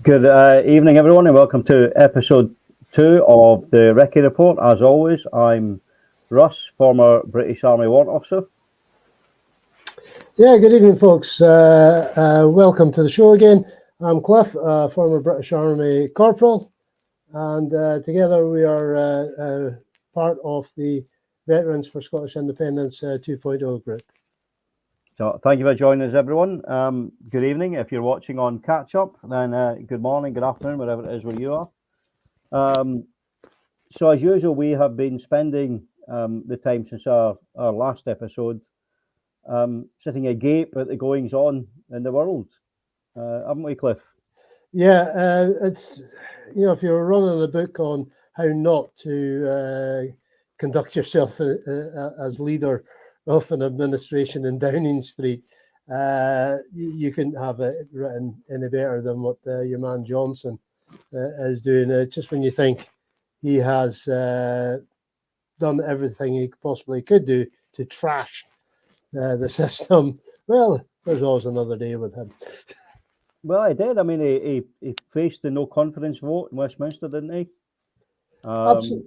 Good evening, everyone, and welcome to episode 2 of the Recce Report. As always, I'm Russ, former British Army warrant officer. Yeah, good evening, folks. Welcome to the show again. I'm Cliff, former British Army corporal, and together we are part of the Veterans for Scottish Independence 2.0 group. So thank you for joining us, everyone. Good evening. If you're watching on Catchup, then good morning, good afternoon, wherever it is where you are. So as usual, we have been spending the time since our last episode sitting agape at the goings on in the world, haven't we, Cliff? Yeah, it's, if you're running a book on how not to conduct yourself as leader of an administration in Downing Street, you couldn't have it written any better than what your man Johnson is doing. Just when you think he has done everything he possibly could do to trash the system, well, there's always another day with him. Well, he did. I mean, he faced the no confidence vote in Westminster, didn't he? Absolutely.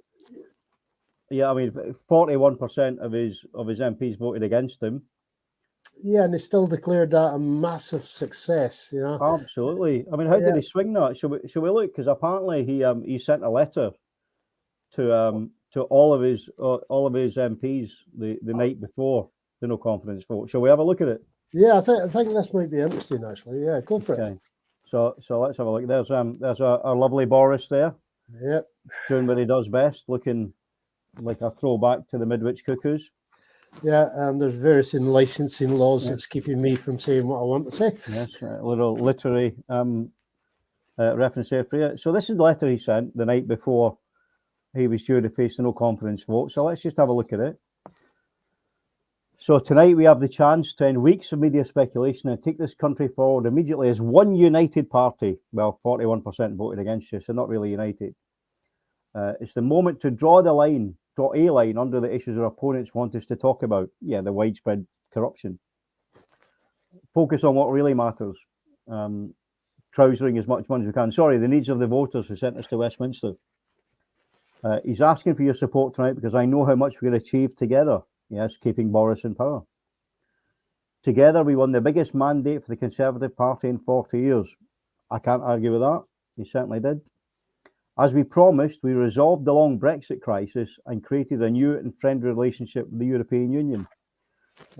Yeah, I mean, 41% of his MPs voted against him. Yeah, and he still declared that a massive success. Absolutely. I mean, how did he swing that? Shall we look? Because apparently he sent a letter to all of his MPs the night before the no confidence vote. Shall we have a look at it? Yeah, I think this might be interesting, actually. Yeah, go for it. So let's have a look. There's our lovely Boris there. Yep. Doing what he does best, looking like a throwback to the Midwich Cuckoos. Yeah, and there's various licensing laws that's keeping me from saying what I want to say. Yes, a little literary reference there for you. So this is the letter he sent the night before he was due to face the no confidence vote. So let's just have a look at it. So tonight we have the chance to end weeks of media speculation and take this country forward immediately as one united party. Well, 41% voted against you, so not really united. It's the moment to draw a line under the issues our opponents want us to talk about. Yeah, the widespread corruption. Focus on what really matters. Trousering as much money as we can. Sorry, the needs of the voters who sent us to Westminster. He's asking for your support tonight because I know how much we can achieve together. Yes, keeping Boris in power. Together, we won the biggest mandate for the Conservative Party in 40 years. I can't argue with that. He certainly did. As we promised, we resolved the long Brexit crisis and created a new and friendly relationship with the European Union.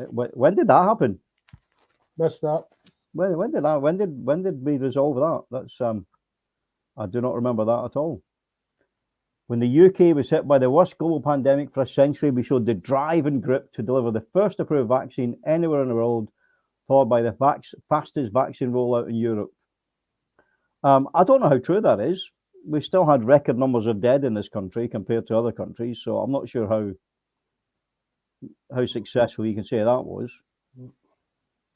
When did that happen? Missed that. When did that? When did we resolve that? That's I do not remember that at all. When the UK was hit by the worst global pandemic for a century, we showed the drive and grip to deliver the first approved vaccine anywhere in the world, followed by the fastest vaccine rollout in Europe. I don't know how true that is. We still had record numbers of dead in this country compared to other countries, so I'm not sure how successful you can say that was. It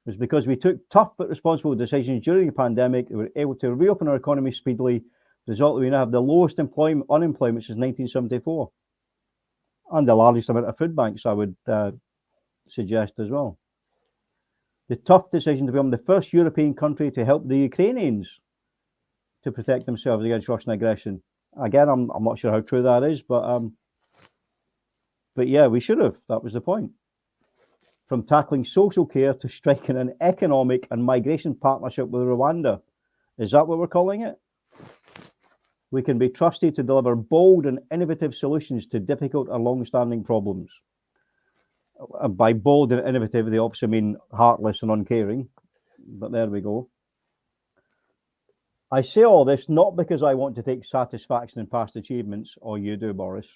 was because we took tough but responsible decisions during the pandemic. We were able to reopen our economy speedily. The result, we now have the lowest unemployment since 1974, and the largest amount of food banks, I would suggest as well. The tough decision to become the first European country to help the Ukrainians to protect themselves against Russian aggression. Again, I'm not sure how true that is, but yeah, we should have. That was the point. From tackling social care to striking an economic and migration partnership with Rwanda. Is that what we're calling it? We can be trusted to deliver bold and innovative solutions to difficult and long-standing problems. By bold and innovative, they obviously mean heartless and uncaring, but there we go. I say all this not because I want to take satisfaction in past achievements, or you do, Boris,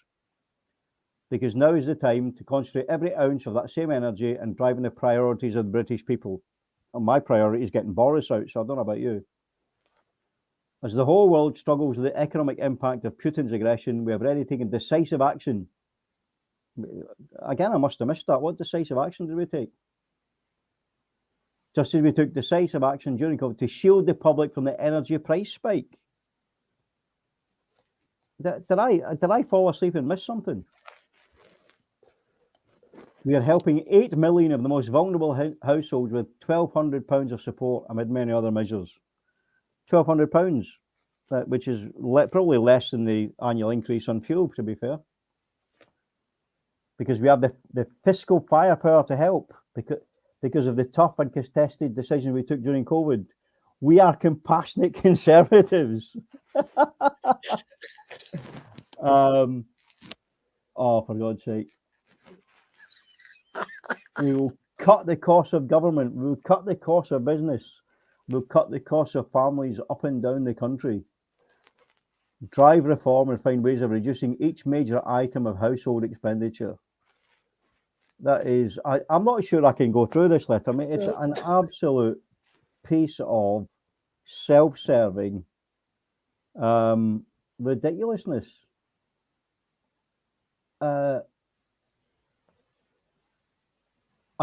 because now is the time to concentrate every ounce of that same energy and driving the priorities of the British people. And my priority is getting Boris out, so I don't know about you. As the whole world struggles with the economic impact of Putin's aggression, we have already taken decisive action. Again, I must have missed that. What decisive action did we take? Just as we took decisive action during COVID to shield the public from the energy price spike. Did I fall asleep and miss something? We are helping 8 million of the most vulnerable households with £1,200 of support amid many other measures. £1,200, which is probably less than the annual increase on fuel, to be fair. Because we have the fiscal firepower to help because of the tough and contested decisions we took during COVID. We are compassionate conservatives. Oh, for God's sake. We will cut the cost of government. We will cut the cost of business. We'll cut the cost of families up and down the country. Drive reform and find ways of reducing each major item of household expenditure. That is, I'm not sure I can go through this letter. I mean, it's an absolute piece of self-serving ridiculousness. I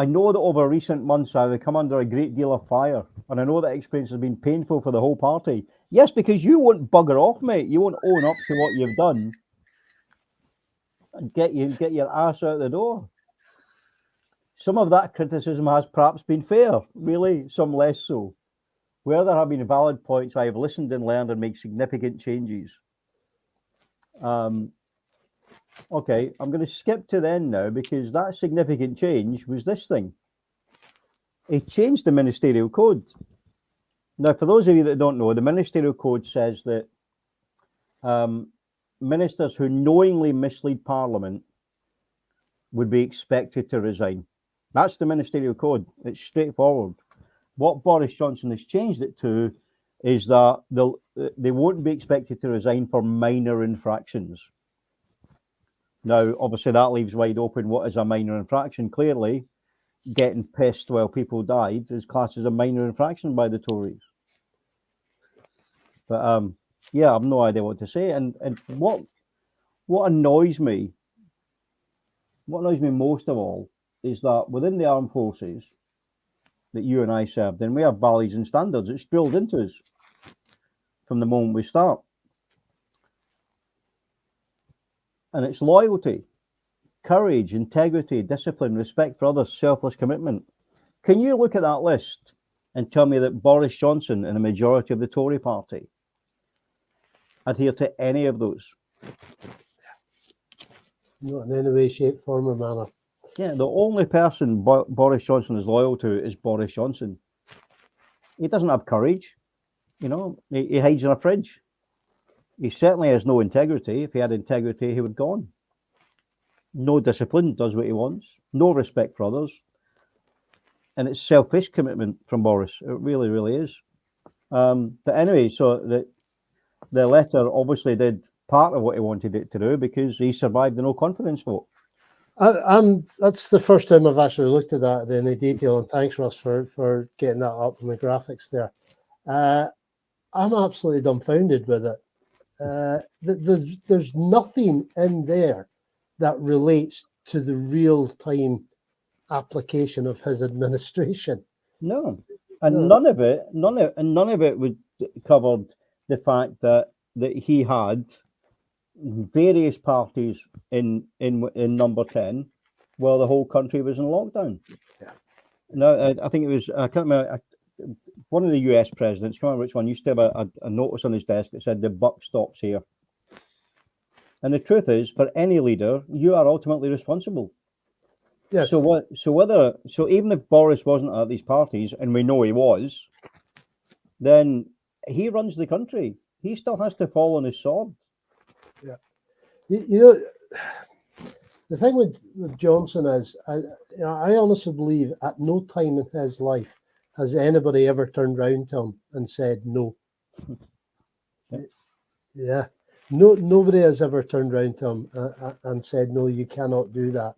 know that over recent months I've come under a great deal of fire, and I know that experience has been painful for the whole party. Yes, because you won't bugger off, mate. You won't own up to what you've done and get your ass out the door. Some of that criticism has perhaps been fair, really, some less so. Where there have been valid points, I have listened and learned and made significant changes. Okay, I'm going to skip to the end now because that significant change was this thing. He changed the ministerial code. Now, for those of you that don't know, the ministerial code says that ministers who knowingly mislead Parliament would be expected to resign. That's the ministerial code. It's straightforward. What Boris Johnson has changed it to is that they won't be expected to resign for minor infractions. Now, obviously, that leaves wide open what is a minor infraction. Clearly, getting pissed while people died is classed as a minor infraction by the Tories. But yeah, I've no idea what to say. And what annoys me most of all is that within the armed forces that you and I served in, we have values and standards. It's drilled into us from the moment we start. And it's loyalty, courage, integrity, discipline, respect for others, selfless commitment. Can you look at that list and tell me that Boris Johnson and a majority of the Tory party adhere to any of those? Not in any way, shape, form, or manner. Yeah, the only person Boris Johnson is loyal to is Boris Johnson. He doesn't have courage. You know, he hides in a fridge. He certainly has no integrity. If he had integrity, he would have gone. No discipline, does what he wants. No respect for others. And it's selfish commitment from Boris. It really, really is. But anyway, so the letter obviously did part of what he wanted it to do because he survived the no confidence vote. That's the first time I've actually looked at that in any detail, and thanks, Russ, for getting that up in the graphics there. I'm absolutely dumbfounded with it. There's nothing in there that relates to the real-time application of his administration. No, and none of it would covered the fact that he had various parties in number 10 while the whole country was in lockdown. Yeah. No, I think it was, I can't remember, one of the US presidents, I can't remember which one, used to have a notice on his desk that said the buck stops here. And the truth is, for any leader, you are ultimately responsible. Yeah. So even if Boris wasn't at these parties, and we know he was, then he runs the country. He still has to fall on his sword. Yeah. You know, the thing with Johnson is, I honestly believe at no time in his life has anybody ever turned round to him and said no. Yeah. Nobody has ever turned round to him and said, no, you cannot do that.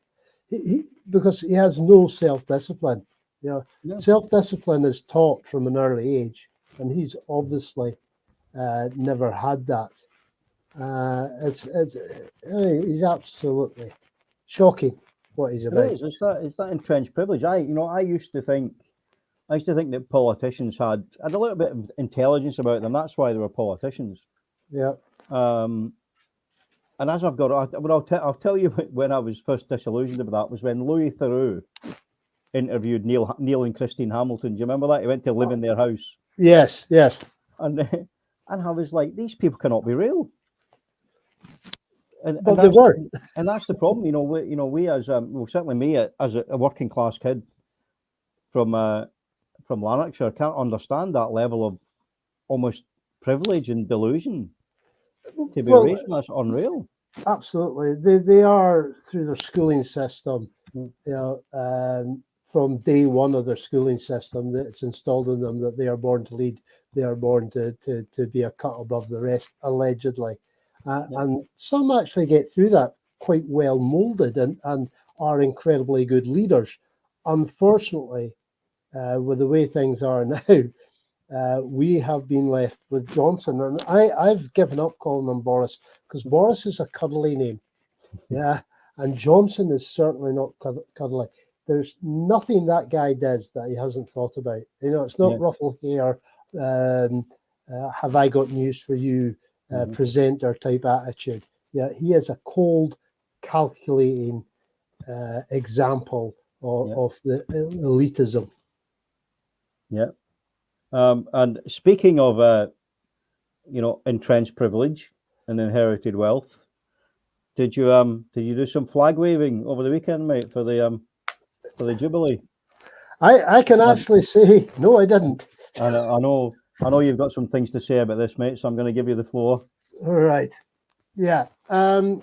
Because he has no self-discipline. You know, self-discipline is taught from an early age, and he's obviously never had that. He's absolutely shocking what he's about. It is. It's that entrenched privilege. I used to think that politicians had a little bit of intelligence about them. That's why they were politicians. Yeah. And as I've got, I'll tell you when I was first disillusioned about that was when Louis Theroux interviewed Neil and Christine Hamilton. Do you remember that? He went to live in their house. Yes. and I was like, these people cannot be real. And But they were. that's the problem. We as well, certainly me as a working class kid from Lanarkshire can't understand that level of almost privilege and delusion to be Well, raised. That's unreal. absolutely. They are through their schooling system, Mm. from day one of their schooling system, that it's installed in them that they are born to lead, they are born to be a cut above the rest, allegedly. Yeah. And some actually get through that quite well molded and are incredibly good leaders. Unfortunately, with the way things are now, we have been left with Johnson. And I've given up calling him Boris, because Boris is a cuddly name. Yeah. And Johnson is certainly not cuddly. There's nothing that guy does that he hasn't thought about. It's not Yeah. ruffle hair, have I got news for you, presenter type attitude. Yeah, he is a cold, calculating example of the elitism. Yeah. And speaking of entrenched privilege and inherited wealth, did you do some flag waving over the weekend, mate, for the Jubilee? I can actually say no, I didn't. And I know you've got some things to say about this, mate. So I'm going to give you the floor. All right. Yeah. In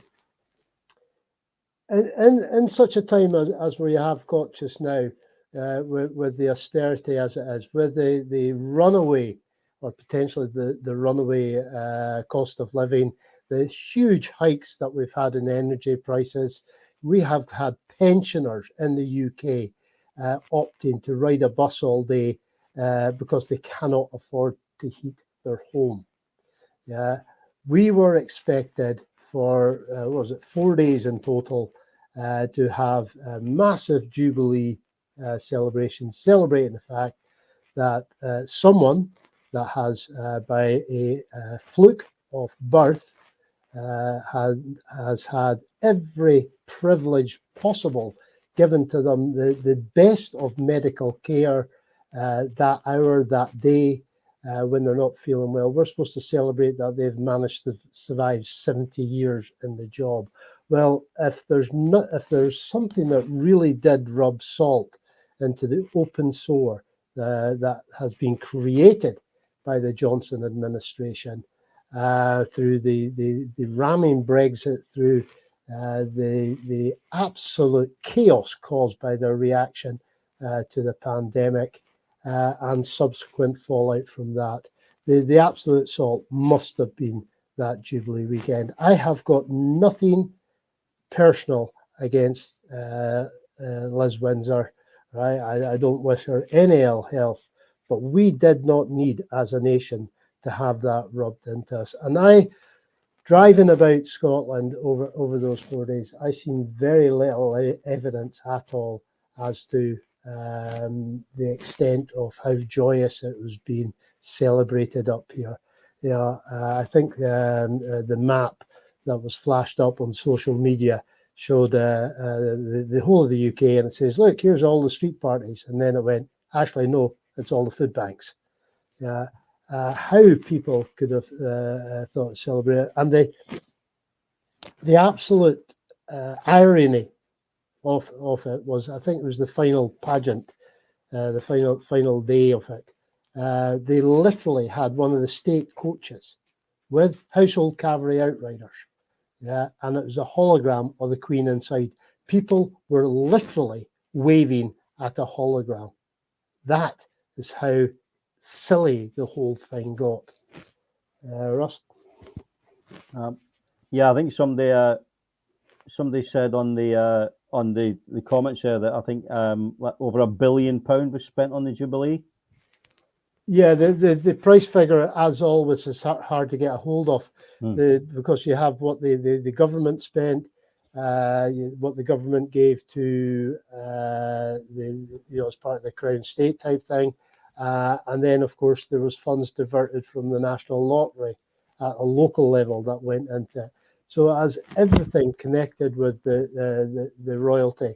such a time as we have got just now, with the austerity as it is, with the runaway, or potentially the runaway cost of living, the huge hikes that we've had in energy prices, we have had pensioners in the UK opting to ride a bus all day because they cannot afford to heat their home. Yeah, we were expected for what was it, 4 days in total, to have a massive Jubilee celebration, celebrating the fact that someone that has, by a fluke of birth, has had every privilege possible given to them, the best of medical care that hour, that day, when they're not feeling well. We're supposed to celebrate that they've managed to survive 70 years in the job. Well, if there's something that really did rub salt into the open sore that has been created by the Johnson administration, through the ramming Brexit, through the absolute chaos caused by their reaction to the pandemic, and subsequent fallout from that. The absolute salt must have been that Jubilee weekend. I have got nothing personal against Liz Windsor. Right? I don't wish her any ill health, but we did not need, as a nation, to have that rubbed into us. And driving about Scotland over those 4 days, I seen very little evidence at all as to the extent of how joyous it was being celebrated up here. I think the map that was flashed up on social media showed the whole of the UK, and it says, look, here's all the street parties. And then it went, actually, no, it's all the food banks. How people could have thought celebrate, and the absolute irony of it was, I think it was the final pageant, the final day of it. They literally had one of the state coaches with household cavalry outriders, and it was a hologram of the Queen inside. People were literally waving at a hologram. That is how silly the whole thing got. Russ? Yeah, I think somebody said on the comments there that I think over £1 billion was spent on the Jubilee. Yeah, the price figure, as always, is hard to get a hold of, because you have what the government spent, what the government gave to as part of the Crown State type thing, and then of course there was funds diverted from the National Lottery at a local level that went into it. So as everything connected with the royalty,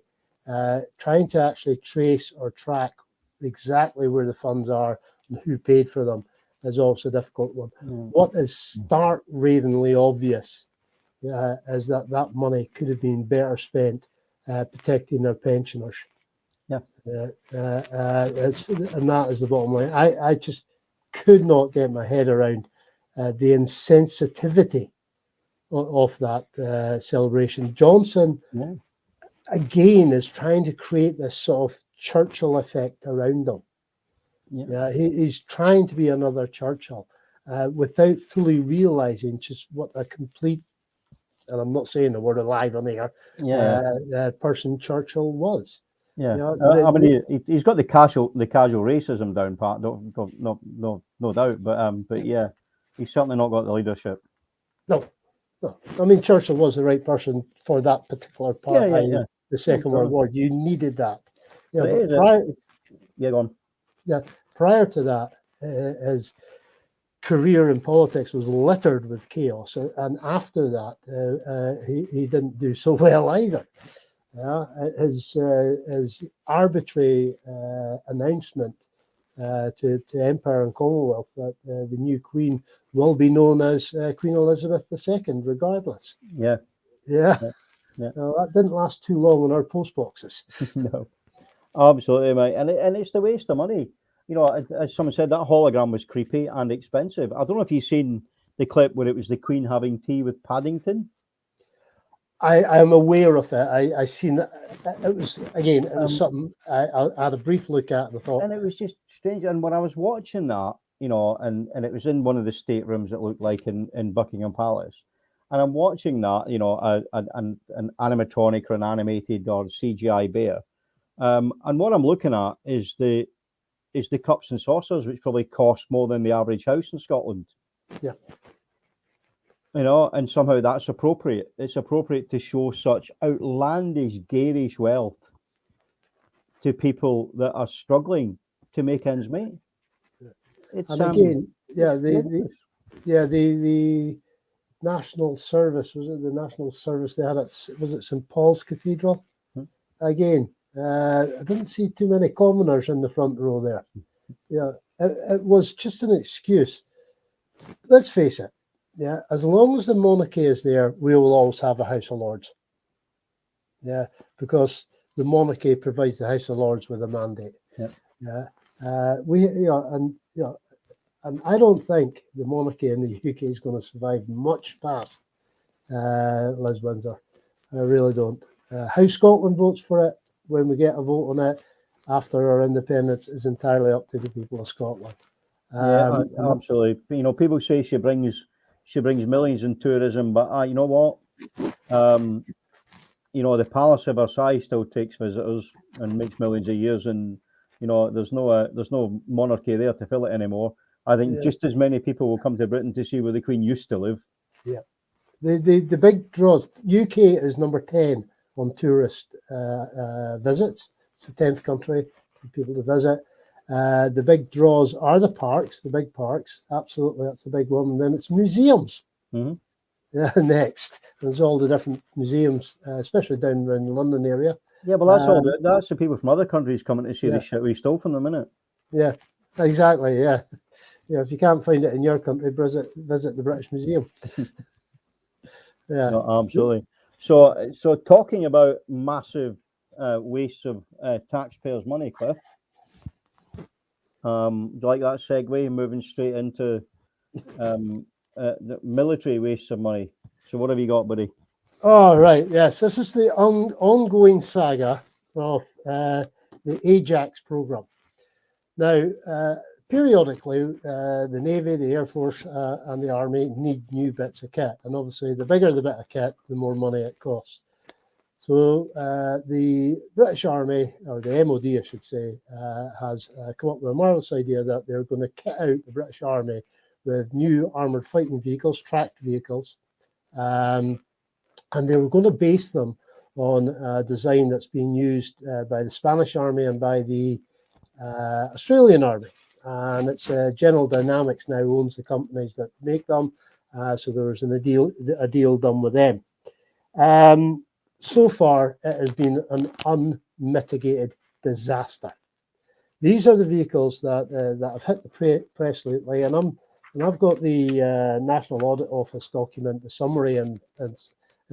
trying to actually trace or track exactly where the funds are and who paid for them is also a difficult one. Mm. What is stark ravingly obvious is that money could have been better spent protecting their pensioners. Yeah. And that is the bottom line. I just could not get my head around the insensitivity of that celebration. Johnson, Yeah. again, is trying to create this sort of Churchill effect around him. Yeah. He's trying to be another Churchill without fully realizing just what a complete, and I'm not saying the word alive on here, person Churchill was. Yeah. I mean, he's got the casual racism down pat. No doubt. But yeah, he's certainly not got the leadership. No. I mean, Churchill was the right person for that particular part. Yeah. The Second World War. You needed that. But go on. Yeah, prior to that, his career in politics was littered with chaos, and after that, he didn't do so well either. His arbitrary announcement to Empire and Commonwealth that the new Queen will be known as Queen Elizabeth II, regardless. Yeah. That didn't last too long in our post boxes. No, absolutely, mate. And it's the waste of money. You know, as someone said, that hologram was creepy and expensive. I don't know if you've seen the clip where it was the Queen having tea with Paddington. I am aware of it. I seen that. It was something I had a brief look at and I thought. And it was just strange. And when I was watching that, you know, and it was in one of the staterooms that looked like in Buckingham Palace. And I'm watching that, you know, an animatronic or an animated or CGI bear. And what I'm looking at is the cups and saucers, which probably cost more than the average house in Scotland. Yeah. You know, and somehow that's appropriate. It's appropriate to show such outlandish, garish wealth to people that are struggling to make ends meet. It's, and again, the national service, was it the national service they had at, was it St. Paul's Cathedral? Again, I didn't see too many commoners in the front row there. Yeah, it was just an excuse. Let's face it. Yeah, as long as the monarchy is there, we will always have a House of Lords. Yeah, because the monarchy provides the House of Lords with a mandate. And I don't think the monarchy in the UK is going to survive much past Liz Windsor. I really don't. How Scotland votes for it when we get a vote on it after our independence is entirely up to the people of Scotland. Absolutely. You know, people say she brings millions in tourism, but you know what? You know, the Palace of Versailles still takes visitors and makes millions a year, and you know, there's no monarchy there to fill it anymore. I think just as many people will come to Britain to see where the Queen used to live. Yeah. The big draws. UK is number 10 on tourist visits. It's the 10th country for people to visit. The big draws are the parks, the big parks. Absolutely, that's the big one. And then it's museums. Mm-hmm. Next, there's all the different museums, especially down in the London area. Yeah, well, that's the people from other countries coming to see the shit we stole from them, isn't it? Yeah, exactly. Yeah, if you can't find it in your country, visit the British Museum. No, absolutely. So talking about massive waste of taxpayers' money, Cliff. Do you like that segue? Moving straight into the military waste of money. So what have you got, buddy? Oh, right. Yes, this is the ongoing saga of the Ajax program. Now, periodically, the Navy, the Air Force, and the Army need new bits of kit. And obviously, the bigger the bit of kit, the more money it costs. So the British Army, or the MOD, I should say, has come up with a marvellous idea that they're going to kit out the British Army with new armoured fighting vehicles, tracked vehicles, and they were going to base them on a design that's being used by the Spanish Army and by the Australian Army. And it's General Dynamics now owns the companies that make them, so there was a deal done with them. So far, it has been an unmitigated disaster. These are the vehicles that have hit the press lately, and I've got the National Audit Office document, the summary, in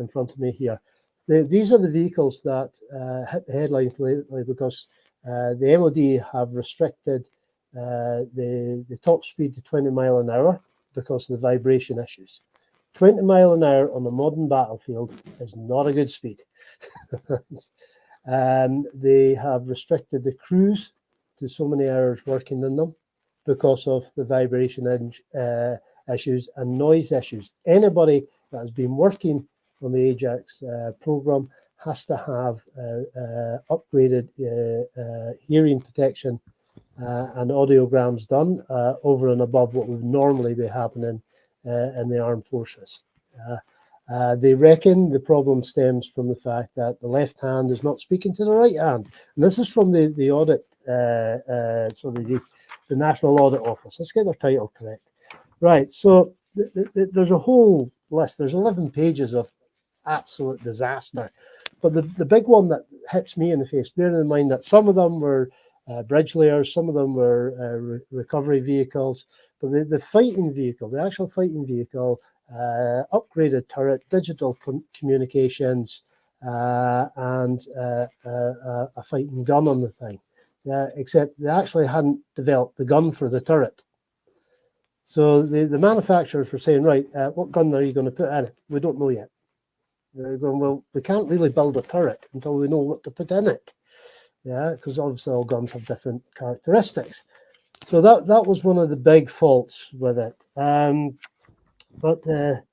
front of me here. These are the vehicles that hit the headlines lately because the MOD have restricted the top speed to 20 mile an hour because of the vibration issues. 20 mile an hour on a modern battlefield is not a good speed. They have restricted the crews to so many hours working in them because of the vibration issues and noise issues. Anybody that has been working on the Ajax program has to have upgraded hearing protection and audiograms done over and above what would normally be happening in the armed forces. They reckon the problem stems from the fact that the left hand is not speaking to the right hand. And this is from the audit, so the National Audit Office. Let's get their title correct. Right, so there's a whole list. There's 11 pages of absolute disaster. But the big one that hits me in the face, bearing in mind that some of them were bridge layers, some of them were recovery vehicles, but the fighting vehicle, the actual fighting vehicle, upgraded turret, digital communications, and a fighting gun on the thing. Except they actually hadn't developed the gun for the turret. So the manufacturers were saying, right, what gun are you going to put in it? We don't know yet. They're going, well, we can't really build a turret until we know what to put in it. Yeah, because obviously all guns have different characteristics. So that was one of the big faults with it. But the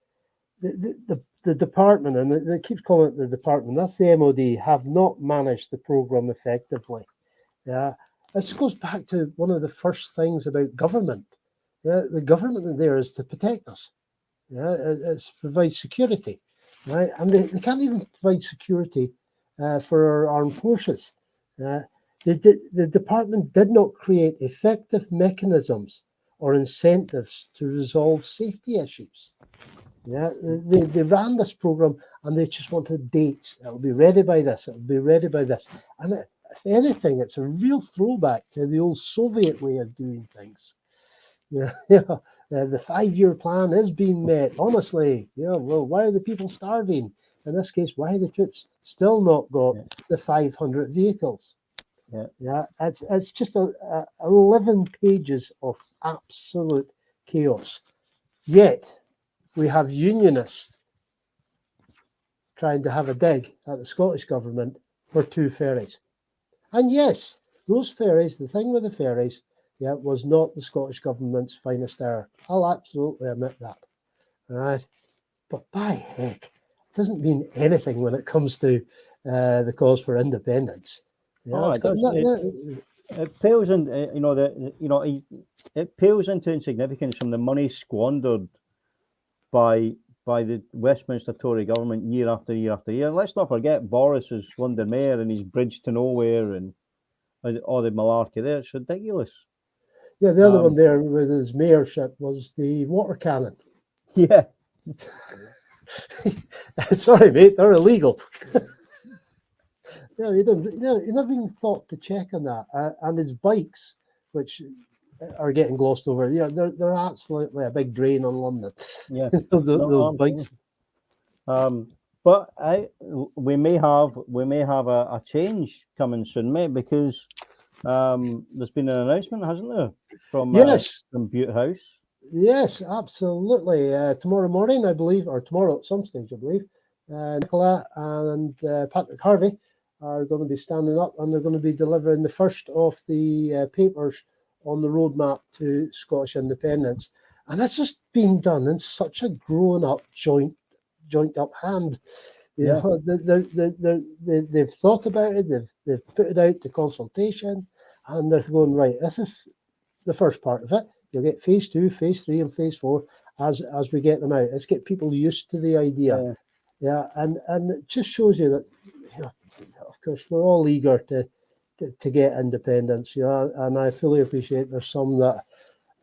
department, and they keep calling it the department, that's the MOD, have not managed the program effectively. Yeah, this goes back to one of the first things about government. Yeah, the government there is to protect us. Yeah, it's to provide security, right? And they can't even provide security for our armed forces. The department did not create effective mechanisms or incentives to resolve safety issues. Yeah, they ran this program and they just wanted dates. It'll be ready by this. It'll be ready by this. And if anything, it's a real throwback to the old Soviet way of doing things. Yeah, the 5-year plan is being met. Honestly, well, why are the people starving? In this case, why are the troops still not got the 500 vehicles? Yeah, it's just 11 pages of absolute chaos. Yet we have unionists trying to have a dig at the Scottish government for 2 ferries. And yes, those ferries, the thing with the ferries, was not the Scottish government's finest hour. I'll absolutely admit that. Right? But by heck, it doesn't mean anything when it comes to the cause for independence. It pales in, it pales into insignificance from the money squandered by the Westminster Tory government year after year after year. Let's not forget Boris is London Mayor and his bridge to nowhere and all the malarkey there. It's ridiculous. Yeah, the other one there with his mayorship was the water cannon. Yeah. Sorry, mate, they're illegal. You never even thought to check on that. And his bikes, which are getting glossed over, they're absolutely a big drain on London. Yeah, those bikes. But we may have a change coming soon, mate, because there's been an announcement, hasn't there, from Butte House? Yes, absolutely. Tomorrow morning, I believe, or tomorrow at some stage, I believe, Nicola and Patrick Harvey are going to be standing up and they're going to be delivering the first of the papers on the roadmap to Scottish independence. And that's just been done in such a grown-up, joint up hand. They've thought about it, they've put it out to consultation, and they're going, right, this is the first part of it. You'll get phase 2, phase 3, and phase 4 as we get them out. Let's get people used to the idea. And it just shows you that, of course, we're all eager to get independence, and I fully appreciate there's some that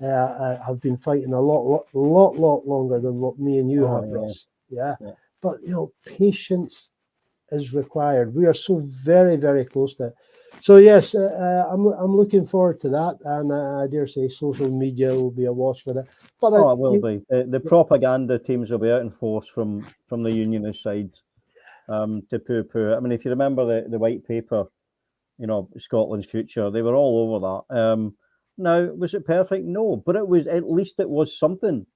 have been fighting a lot longer than what me and you have, Russ. But patience is required. We are so very, very close to it. So yes, I'm looking forward to that, and I dare say social media will be awash with it. But Oh, it will be. The propaganda teams will be out in force from the unionist side to poo-poo. I mean, if you remember the white paper, Scotland's future, they were all over that. Now, was it perfect? No, but at least it was something.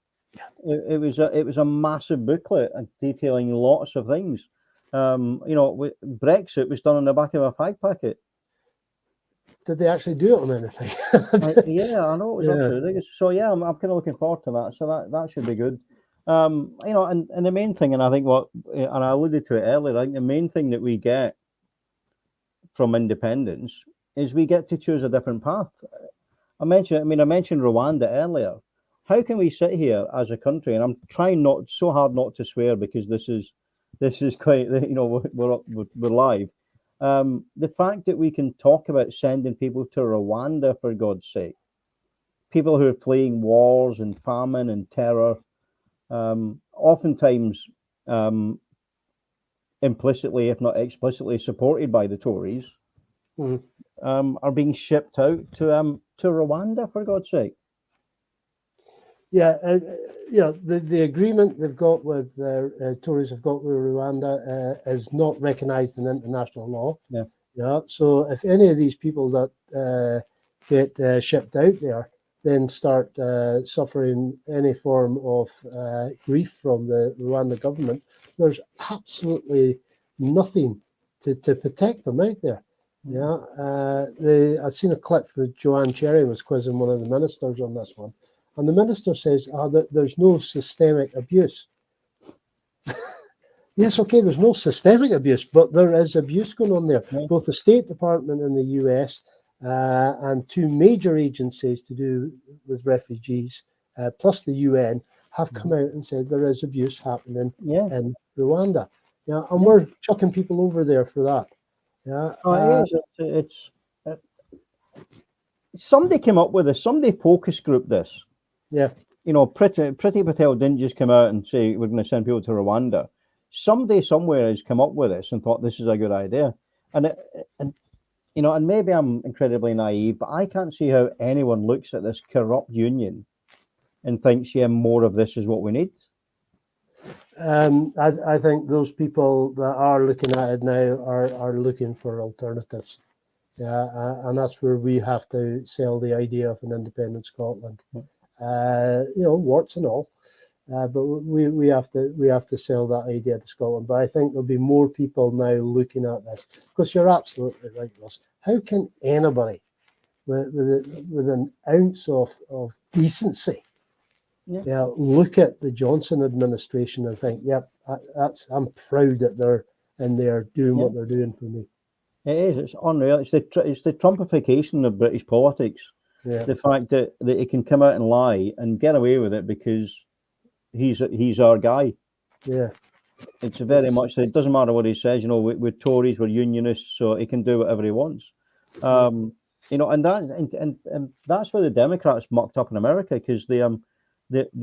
It was a massive booklet detailing lots of things. Brexit was done on the back of a fag packet. did they actually do it on anything? Yeah, I know it was absolutely ridiculous. So yeah, I'm kind of looking forward to that. So that should be good. And the main thing, and I think and I alluded to it earlier, I think the main thing that we get from independence is we get to choose a different path. I mentioned Rwanda earlier. How can we sit here as a country, and I'm trying not so hard not to swear because this is quite, we're live. The fact that we can talk about sending people to Rwanda, for God's sake, people who are fleeing wars and famine and terror, oftentimes implicitly, if not explicitly, supported by the Tories, are being shipped out to Rwanda, for God's sake. Yeah, the agreement they've got with Tories have got with Rwanda is not recognised in international law. Yeah. Yeah. So if any of these people that get shipped out there then start suffering any form of grief from the Rwanda government, there's absolutely nothing to protect them out there. Yeah. I've seen a clip where Joanne Cherry was quizzing one of the ministers on this one. And the minister says that there's no systemic abuse. Yes, okay, there's no systemic abuse, but there is abuse going on there. Yeah. Both the State Department in the US and two major agencies to do with refugees, plus the UN, have come out and said there is abuse happening in Rwanda. Yeah, and we're chucking people over there for that. Yeah, it is. Somebody came up with this. Somebody focus group this. Yeah. Priti Patel didn't just come out and say we're going to send people to Rwanda. Somebody somewhere has come up with this and thought this is a good idea. And maybe I'm incredibly naive, but I can't see how anyone looks at this corrupt union and thinks, yeah, more of this is what we need. I think those people that are looking at it now are looking for alternatives. Yeah, and that's where we have to sell the idea of an independent Scotland. Warts and all, but we have to sell that idea to Scotland. But I think there'll be more people now looking at this, because you're absolutely right, Russ. How can anybody with an ounce of decency look at the Johnson administration and think, yep, I'm proud that they're in there doing what they're doing for me. It is. It's unreal. It's the Trumpification of British politics. Yeah. The fact that he can come out and lie and get away with it because he's our guy. Yeah. It's very much. It doesn't matter what he says. We're Tories, we're Unionists, so he can do whatever he wants. And that's where the Democrats mucked up in America, because they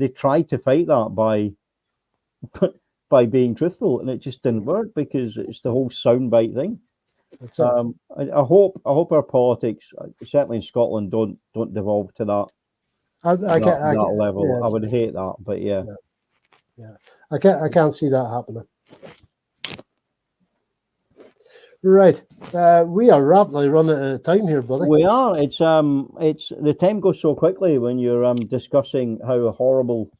tried to fight that by being truthful, and it just didn't work because it's the whole soundbite thing. I hope our politics, certainly in Scotland, don't devolve to that level. Yeah. I would hate that, but yeah. I can't see that happening. Right, we are rapidly running out of time here, buddy. We are. It's the time goes so quickly when you're discussing how horrible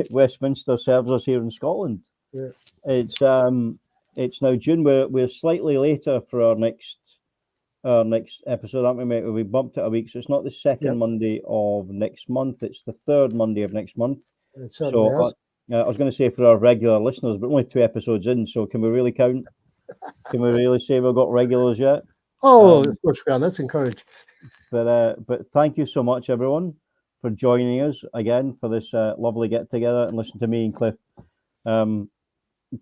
Westminster serves us here in Scotland. Yeah. It's now June. We're slightly later for our next episode, aren't we, mate? We bumped it a week, so it's not the second Monday of next month. It's the third Monday of next month. So I was going to say for our regular listeners, but only 2 episodes in, so can we really count? Can we really say we've got regulars yet? Oh, of course we can. That's encouraged. But thank you so much, everyone, for joining us again for this lovely get together and listen to me and Cliff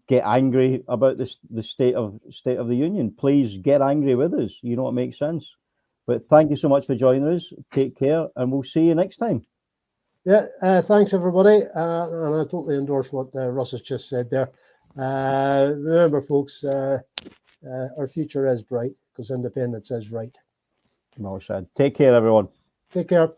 get angry about the state of the union. Please get angry with us. You know, it makes sense. But thank you so much for joining us. Take care, and we'll see you next time. Yeah, thanks everybody, and I totally endorse what Russ has just said there. Remember, folks, our future is bright. because independence is right. Well said. Take care, everyone. Take care.